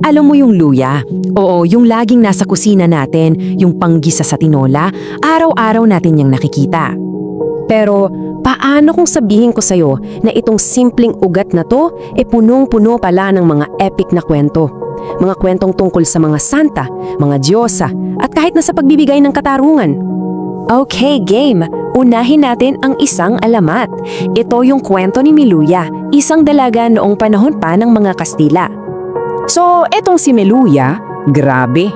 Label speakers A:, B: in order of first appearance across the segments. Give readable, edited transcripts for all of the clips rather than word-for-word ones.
A: Alam mo yung luya? Oo, yung laging nasa kusina natin, yung panggisa sa tinola, araw-araw natin yung nakikita. Pero paano kung sabihin ko sa'yo na itong simpleng ugat na to punong-puno pala ng mga epic na kwento? Mga kwentong tungkol sa mga santa, mga diyosa, at kahit na sa pagbibigay ng katarungan. Okay, game! Unahin natin ang isang alamat. Ito yung kwento ni Miluya, isang dalaga noong panahon pa ng mga Kastila. So, etong si Meluya, grabe.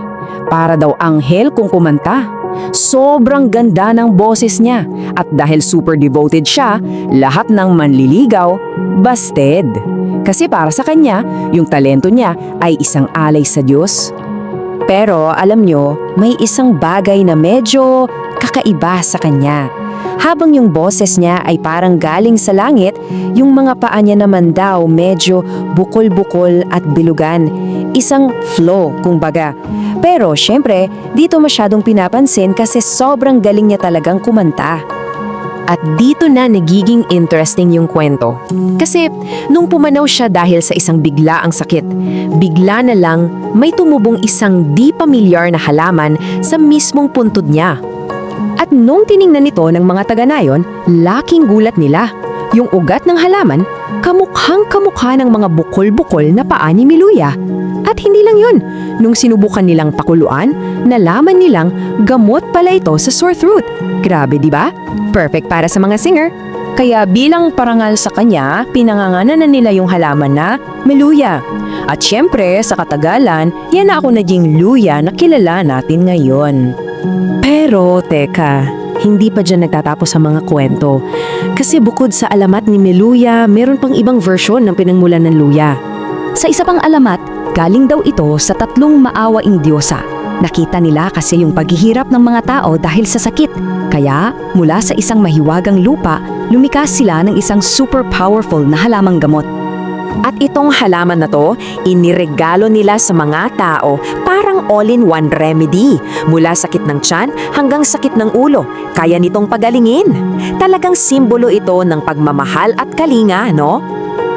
A: Para daw anghel kung kumanta. Sobrang ganda ng boses niya. At dahil super devoted siya, lahat ng manliligaw, busted. Kasi para sa kanya, yung talento niya ay isang alay sa Diyos. Pero alam nyo, may isang bagay na medyo kakaiba sa kanya. Habang yung boses niya ay parang galing sa langit, yung mga paa niya naman daw medyo bukol-bukol at bilugan. Isang flow, kumbaga. Pero syempre, dito masyadong pinapansin kasi sobrang galing niya talagang kumanta. At dito na nagiging interesting yung kwento. Kasi nung pumanaw siya dahil sa isang biglaang sakit, bigla na lang may tumubong isang di pamilyar na halaman sa mismong puntod niya. At nung tiningnan nito ng mga taga-nayon, laking gulat nila. Yung ugat ng halaman, kamukhang-kamukha ng mga bukol-bukol na paa ni Miluya. At hindi lang yun, nung sinubukan nilang pakuluan, nalaman nilang gamot pala ito sa sore throat. Grabe, di ba? Perfect para sa mga singer. Kaya bilang parangal sa kanya, pinanganganan na nila yung halaman na Miluya. At syempre, sa katagalan, yan na ako naging luya na kilala natin ngayon. Pero, teka, hindi pa dyan nagtatapos ang mga kwento. Kasi bukod sa alamat ni Meluya, meron pang ibang version ng pinangmulan ng luya. Sa isa pang alamat, galing daw ito sa tatlong maawaing diyosa. Nakita nila kasi yung paghihirap ng mga tao dahil sa sakit. Kaya, mula sa isang mahiwagang lupa, lumikas sila ng isang super powerful na halamang gamot. At itong halaman na to, iniregalo nila sa mga tao parang all-in-one remedy. Mula sakit ng tiyan hanggang sakit ng ulo, kaya nitong pagalingin. Talagang simbolo ito ng pagmamahal at kalinga, no?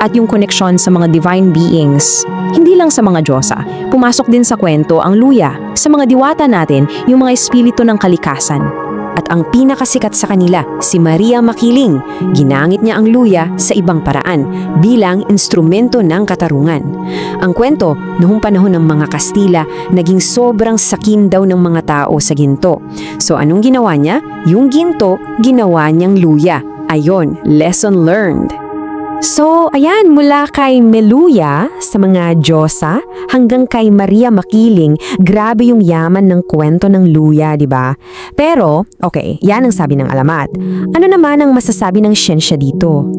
A: At yung koneksyon sa mga divine beings, hindi lang sa mga diyosa, pumasok din sa kwento ang luya. Sa mga diwata natin, yung mga espiritu ng kalikasan. At ang pinakasikat sa kanila, si Maria Makiling. Ginamit niya ang luya sa ibang paraan bilang instrumento ng katarungan. Ang kwento, noong panahon ng mga Kastila, naging sobrang sakin daw ng mga tao sa ginto. So anong ginawa niya? Yung ginto, ginawa niyang luya. Ayon, lesson learned. So, ayan, mula kay Meluya sa mga diyosa hanggang kay Maria Makiling, grabe yung yaman ng kwento ng luya, di ba? Pero, okay, yan ang sabi ng alamat. Ano naman ang masasabi ng siyensya dito?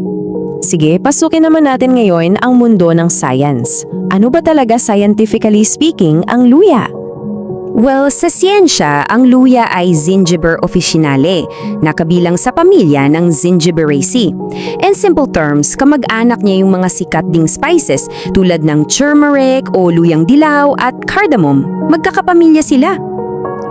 A: Sige, pasukin naman natin ngayon ang mundo ng science. Ano ba talaga scientifically speaking ang luya? Well, sa siyensya, ang luya ay Zingiber officinale, na kabilang sa pamilya ng Zingiberaceae. In simple terms, kamag-anak niya yung mga sikat ding spices tulad ng turmeric o luyang dilaw at cardamom. Magkakapamilya sila.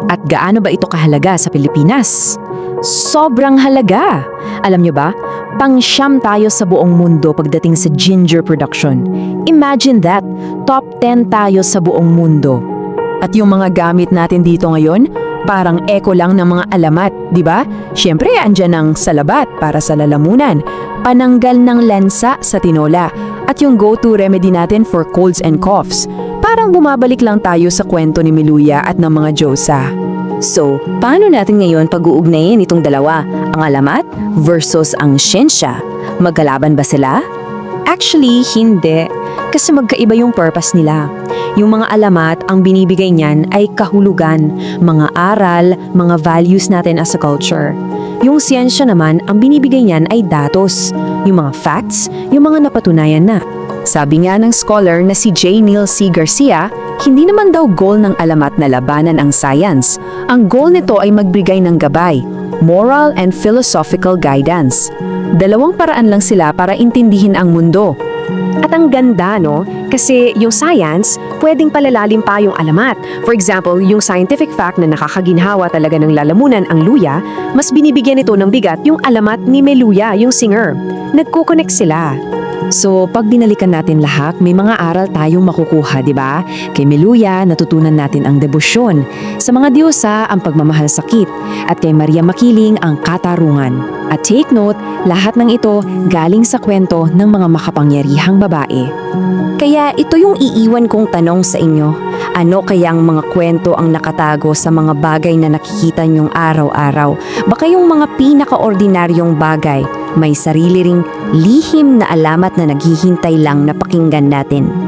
A: At gaano ba ito kahalaga sa Pilipinas? Sobrang halaga! Alam niyo ba, pang-siyam tayo sa buong mundo pagdating sa ginger production. Imagine that, top 10 tayo sa buong mundo. At yung mga gamit natin dito ngayon, parang echo lang ng mga alamat, di ba? Siyempre, andyan ang salabat para sa lalamunan, pananggal ng lansa sa tinola, at yung go-to remedy natin for colds and coughs. Parang bumabalik lang tayo sa kwento ni Meluya at ng mga diyosa. So, paano natin ngayon pag-uugnayin itong dalawa, ang alamat versus ang siyensya? Magkalaban ba sila? Actually, hindi. Kasi magkaiba yung purpose nila. Yung mga alamat, ang binibigay niyan ay kahulugan, mga aral, mga values natin as a culture. Yung siyensya naman, ang binibigay niyan ay datos, yung mga facts, yung mga napatunayan na. Sabi nga ng scholar na si J. Neil C. Garcia, hindi naman daw goal ng alamat na labanan ang science. Ang goal nito ay magbigay ng gabay, moral and philosophical guidance. Dalawang paraan lang sila para intindihin ang mundo. At ang ganda, no? Kasi yung science, pwedeng palalalim pa yung alamat. For example, yung scientific fact na nakakaginhawa talaga ng lalamunan ang luya, mas binibigyan ito ng bigat yung alamat ni Meluya, yung singer. Nagko-connect sila. So, pag binalikan natin lahat, may mga aral tayong makukuha, di ba? Kay Meluya, natutunan natin ang debosyon. Sa mga diyosa, ang pagmamahal sakit. At kay Maria Makiling, ang katarungan. At take note, lahat ng ito galing sa kwento ng mga makapangyarihang babae.
B: Kaya ito yung iiwan kong tanong sa inyo. Ano kaya ang mga kwento ang nakatago sa mga bagay na nakikita niyong araw-araw? Baka yung mga pinaka-ordinaryong bagay, may sarili ring lihim na alamat na naghihintay lang na pakinggan natin.